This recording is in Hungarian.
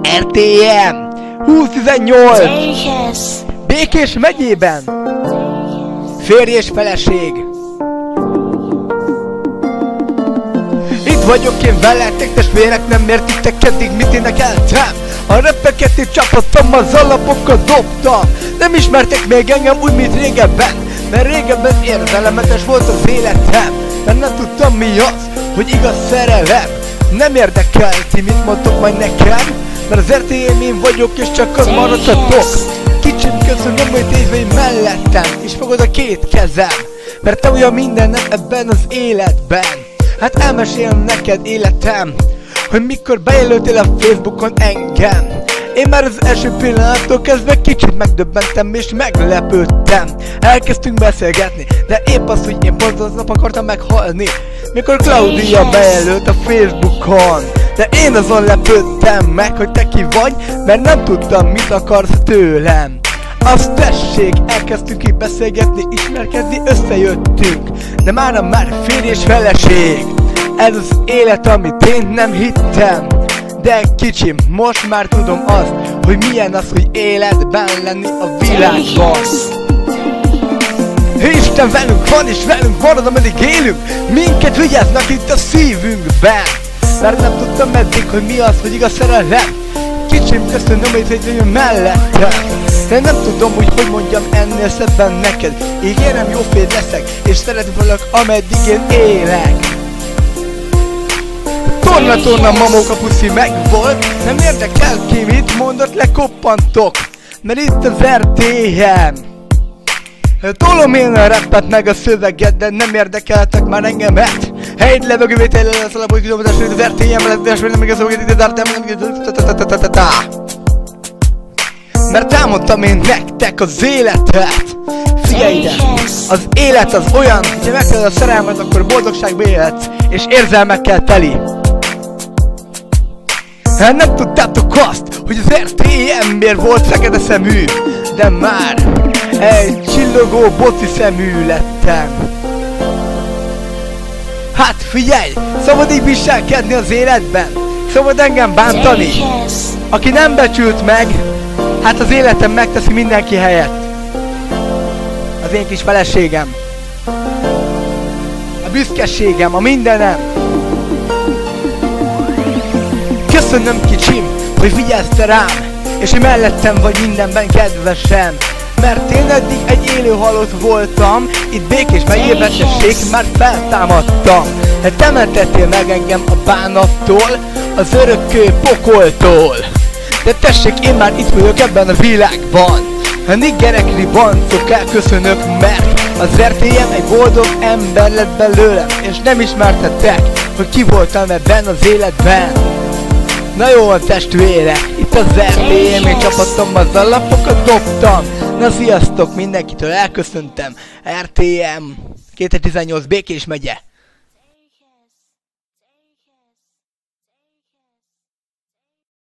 RTM 2018 Békés megyében. Férj és feleség. Itt vagyok én veletek, testvérek, nem értitek eddig mit énekeltem. A repeket én csapattam, az alapokat dobtam. Nem ismertek még engem úgy, mint régebben, mert régebben érzelmetes volt az életem. Mert nem tudtam mi az, hogy igaz szerelem. Nem érdekel, ti mit mondtok majd nekem, mert az RTM én vagyok, és csak az maradhatok. Kicsim, köszönöm, hogy tégy vagy mellettem, és fogod a két kezem, mert te olyan mindenem ebben az életben. Hát elmesélem neked életem, hogy mikor bejelöltél a Facebookon engem. Én már az első pillanattól kezdve kicsit megdöbbentem és meglepődtem. Elkezdtünk beszélgetni, de épp az, hogy én pont aznap akartam meghalni, mikor Claudia bejelölt a Facebookon. De én azon lepődtem meg, hogy te ki vagy, mert nem tudtam, mit akarsz tőlem. Azt tessék, elkezdtünk így beszélgetni, ismerkedni, összejöttünk, de mára már férj és feleség. Ez az élet, amit én nem hittem. De kicsim, most már tudom azt, hogy milyen az, hogy életben lenni a világban. Isten velünk van, és velünk marad, ameddig élünk. Minket vigyáznak itt a szívünkben, mert nem tudtam eddig, hogy mi az, hogy igaz szerelem. Kicsim, köszönöm, hogy egy mellettem. De nem tudom, hogy mondjam ennél szebben neked. Ígérem, jó férj leszek, és szeretni foglak, ameddig én élek. Torna, mamóka puszi megvolt, nem érdekel ki mit mondott, lekoppantok, mert itt az RTM. Tolom én a rappet meg a szöveget, de nem érdekeltek már engemet. Egy levegővé tényleg lesz alapú, hogy kidomodás, hogy az RTM lesz, de esmélem meg a szöveget, itt az RTM. Mert elmondtam én nektek az életet. Figyelj ide, az élet az olyan, hogyha megtalálod a szerelmet, akkor boldogságba élhetsz, és érzelmekkel teli. Hát nem tudtátok azt, hogy az RTM miért volt fekete szemű, de már egy csillogó boci szemű lettem. Hát figyelj, szabad így viselkedni az életben, szabad engem bántani. Aki nem becsült meg, hát az életem megteszi mindenki helyett. Az én kis feleségem, a büszkeségem, a mindenem. Köszönöm kicsim, hogy vigyáztál rám, és hogy mellettem vagy mindenben kedvesem. Mert én eddig egy élő halott voltam, itt Békés megyében, tessék, már feltámadtam. Temetettél meg engem a bánattól, az örökkő pokoltól. De tessék, én már itt vagyok ebben a világban. A niggerekli bancok elköszönök, mert az RTM egy boldog ember lett belőlem, és nem ismertetek, hogy ki voltam ebben az életben. Na jó van, testvérek, itt az RTM, én csapattam, az alapokat dobtam. Na sziasztok, mindenkitől elköszöntem. RTM 2018 Békés megye.